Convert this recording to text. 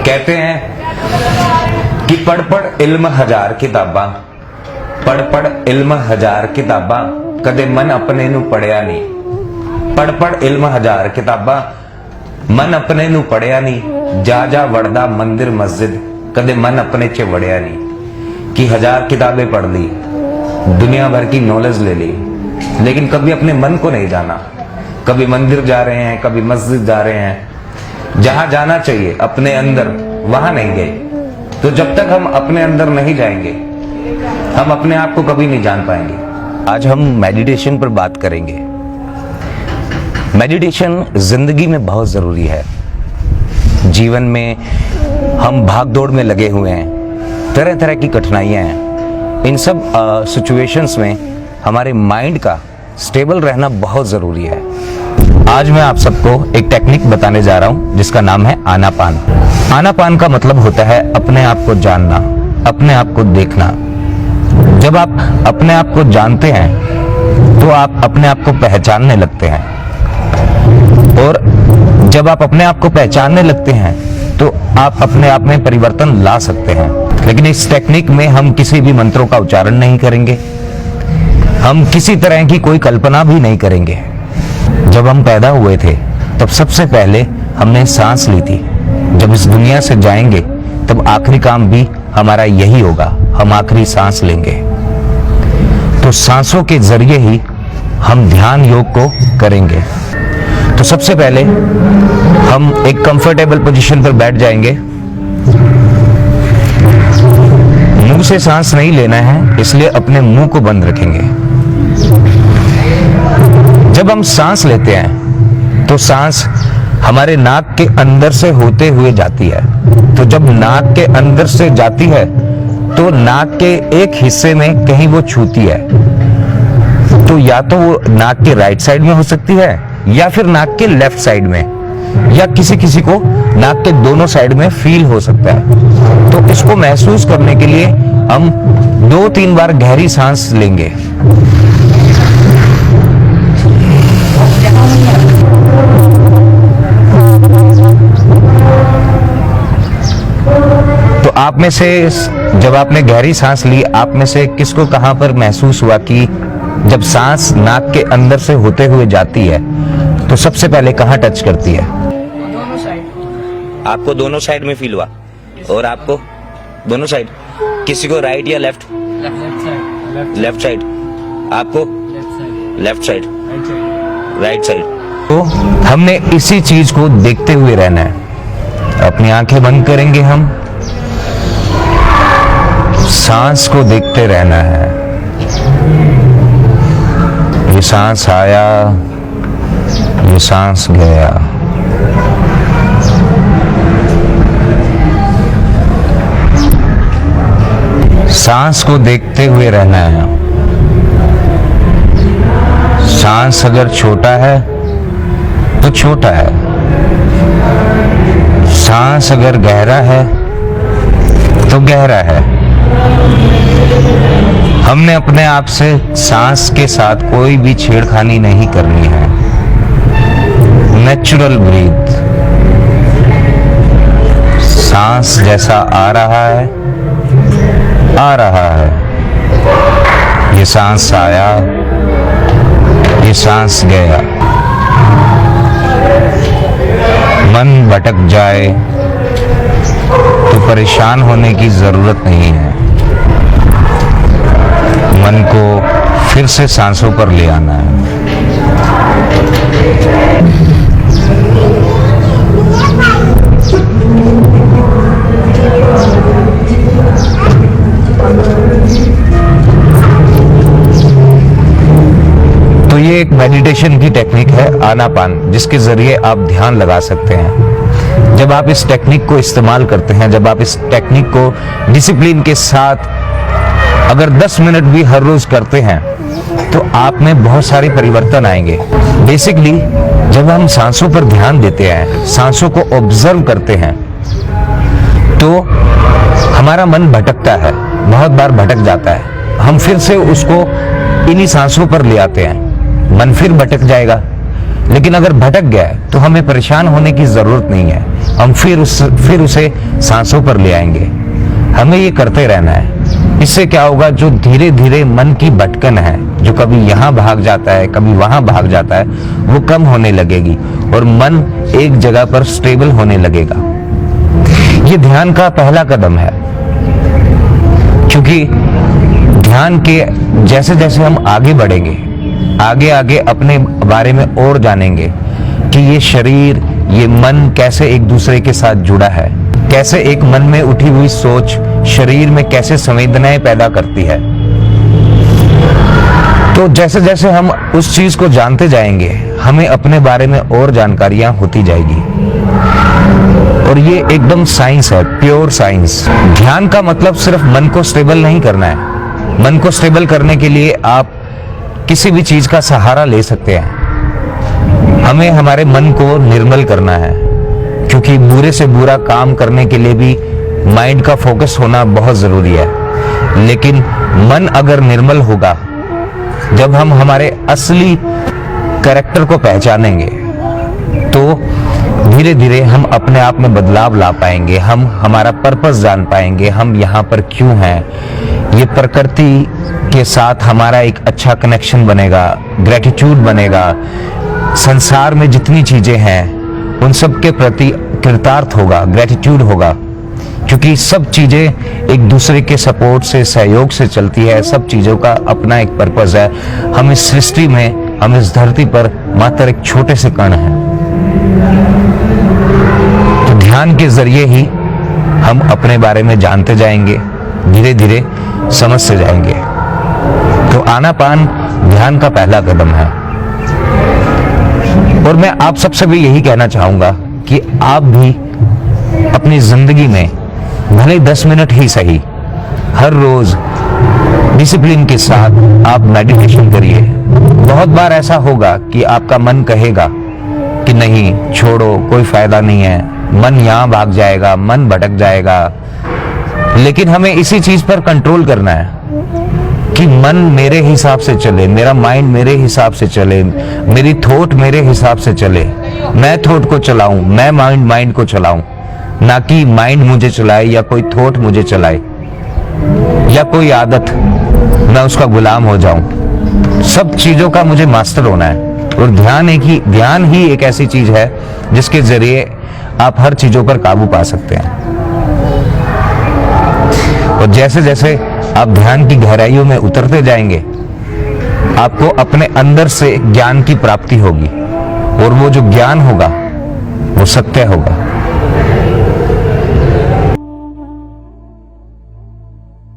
कहते हैं कि पढ़ पढ़ इल्म हजार किताबां, पढ़ पढ़ इल्म हजार किताबां, कदे मन अपने नू पढ़िया नहीं। पढ़ पढ़ इल्म हजार किताबां, मन अपने नू पढ़िया नहीं। जा जा वड़दा मंदिर मस्जिद, कदे मन अपने च वड़िया नहीं। कि 1000 किताबें पढ़ ली, दुनिया भर की नॉलेज ले ली, लेकिन कभी अपने मन को नहीं जाना। कभी मंदिर जा रहे हैं, कभी मस्जिद जा रहे हैं, जहां जाना चाहिए अपने अंदर वहां नहीं गए। तो जब तक हम अपने अंदर नहीं जाएंगे, हम अपने आप को कभी नहीं जान पाएंगे। आज हम मेडिटेशन पर बात करेंगे। मेडिटेशन जिंदगी में बहुत जरूरी है। जीवन में हम भाग दौड़ में लगे हुए हैं, तरह तरह की कठिनाइयां हैं। इन सब सिचुएशंस में हमारे माइंड का स्टेबल रहना बहुत जरूरी है। आज मैं आप सबको एक टेक्निक बताने जा रहा हूं जिसका नाम है आनापान। आनापान का मतलब होता है अपने आप को जानना, अपने आप को देखना। जब आप अपने आप को जानते हैं तो आप अपने आप को पहचानने लगते हैं, और जब आप अपने आप को पहचानने लगते हैं तो आप अपने आप में परिवर्तन ला सकते हैं। लेकिन इस टेक्निक में हम किसी भी मंत्रों का उच्चारण नहीं करेंगे, हम किसी तरह की कोई कल्पना भी नहीं करेंगे। जब हम पैदा हुए थे तब सबसे पहले हमने सांस ली थी। जब इस दुनिया से जाएंगे तब आखिरी काम भी हमारा यही होगा, हम आखिरी सांस लेंगे। तो सांसों के जरिए ही हम ध्यान योग को करेंगे। तो सबसे पहले हम एक कंफर्टेबल पोजीशन पर बैठ जाएंगे। मुंह से सांस नहीं लेना है, इसलिए अपने मुंह को बंद रखेंगे। जब हम सांस लेते हैं तो सांस हमारे नाक के अंदर से होते हुए जाती है। तो जब नाक के अंदर से जाती है तो नाक के एक हिस्से में कहीं वो छूती है। तो या तो वो नाक के राइट साइड में हो सकती है या फिर नाक के लेफ्ट साइड में, या किसी किसी को नाक के दोनों साइड में फील हो सकता है। तो इसको महसूस करने के लिए हम 2-3 बार गहरी सांस लेंगे। तो आप में से जब आपने गहरी सांस ली, आप में से किसको कहां पर महसूस हुआ कि जब सांस नाक के अंदर से होते हुए जाती है तो सबसे पहले कहां टच करती है? दोनों साइड। आपको दोनों साइड में फील हुआ, और आपको दोनों साइड? किसी को राइट या लेफ्ट? Left side. आपको लेफ्ट साइड, राइट साइड। तो हमने इसी चीज को देखते हुए रहना है। अपनी आंखें बंद करेंगे, हम सांस को देखते रहना है। ये सांस आया, ये सांस गया। सांस को देखते हुए रहना है। सांस अगर छोटा है तो छोटा है, सांस अगर गहरा है तो गहरा है। हमने अपने आप से सांस के साथ कोई भी छेड़खानी नहीं करनी है। Natural breath. सांस जैसा आ रहा है, ये सांस आया, ये सांस गया। मन भटक जाए तो परेशान होने की जरूरत नहीं है। मन को फिर से सांसों पर ले आना है। तो ये एक मेडिटेशन की टेक्निक है आनापान, जिसके जरिए आप ध्यान लगा सकते हैं। जब आप इस टेक्निक को इस्तेमाल करते हैं, जब आप इस टेक्निक को डिसिप्लिन के साथ अगर 10 मिनट भी हर रोज करते हैं तो आप में बहुत सारे परिवर्तन आएंगे। बेसिकली जब हम सांसों पर ध्यान देते हैं, सांसों को ऑब्जर्व करते हैं, तो हमारा मन भटकता है, बहुत बार भटक जाता है। हम फिर से उसको इन्हीं सांसों पर ले आते हैं, मन फिर भटक जाएगा, लेकिन अगर भटक गया तो हमें परेशान होने की जरूरत नहीं है, हम फिर उसे सांसों पर ले आएंगे। हमें ये करते रहना है। इससे क्या होगा, जो धीरे धीरे मन की भटकन है, जो कभी यहाँ भाग जाता है कभी वहां भाग जाता है, वो कम होने लगेगी और मन एक जगह पर स्टेबल होने लगेगा। ये ध्यान का पहला कदम है, क्योंकि ध्यान के जैसे जैसे हम आगे बढ़ेंगे, आगे आगे अपने बारे में और जानेंगे कि ये शरीर, ये मन कैसे एक दूसरे के साथ जुड़ा है, कैसे एक मन में उठी हुई सोच शरीर में कैसे संवेदनाएं पैदा करती है। तो जैसे जैसे हम उस चीज को जानते जाएंगे, हमें अपने बारे में और जानकारियां होती जाएगी। और ये एकदम साइंस है, प्योर साइंस। ध्यान का मतलब सिर्फ मन को स्टेबल नहीं करना है। मन को स्टेबल करने के लिए आप किसी भी चीज का सहारा ले सकते हैं। हमें हमारे मन को निर्मल करना है, क्योंकि बुरे से बुरा काम करने के लिए भी माइंड का फोकस होना बहुत जरूरी है। लेकिन मन अगर निर्मल होगा, जब हम हमारे असली कैरेक्टर को पहचानेंगे, तो धीरे धीरे हम अपने आप में बदलाव ला पाएंगे, हम हमारा पर्पस जान पाएंगे, हम यहाँ पर क्यों हैं। ये प्रकृति के साथ हमारा एक अच्छा कनेक्शन बनेगा, ग्रेटिट्यूड बनेगा, संसार में जितनी चीजें हैं उन सब के प्रति कृतार्थ होगा, ग्रेटिट्यूड होगा, क्योंकि सब चीजें एक दूसरे के सपोर्ट से, सहयोग से चलती है। सब चीजों का अपना एक पर्पस है। हम इस सृष्टि में, हम इस धरती पर मात्र एक छोटे से कण हैं। तो ध्यान के जरिए ही हम अपने बारे में जानते जाएंगे, धीरे धीरे समझते जाएंगे। तो आनापान ध्यान का पहला कदम है। और मैं आप सबसे भी यही कहना चाहूंगा कि आप भी अपनी जिंदगी में भले 10 मिनट ही सही, हर रोज डिसिप्लिन के साथ आप मेडिटेशन करिए। बहुत बार ऐसा होगा कि आपका मन कहेगा कि नहीं, छोड़ो, कोई फायदा नहीं है, मन यहां भाग जाएगा, मन भटक जाएगा। लेकिन हमें इसी चीज पर कंट्रोल करना है कि मन मेरे हिसाब से चले, मेरा माइंड मेरे हिसाब से चले, मेरी थॉट मेरे हिसाब से चले, मैं थॉट को चलाऊं, मैं माइंड को चलाऊं, ना कि माइंड मुझे चलाए या कोई थॉट मुझे चलाए या कोई आदत, मैं उसका गुलाम हो जाऊं। सब चीजों का मुझे मास्टर होना है। और ध्यान ही एक ऐसी चीज है जिसके जरिए आप हर चीजों पर काबू पा सकते हैं। और जैसे जैसे आप ध्यान की गहराइयों में उतरते जाएंगे, आपको अपने अंदर से ज्ञान की प्राप्ति होगी, और वो जो ज्ञान होगा वो सत्य होगा।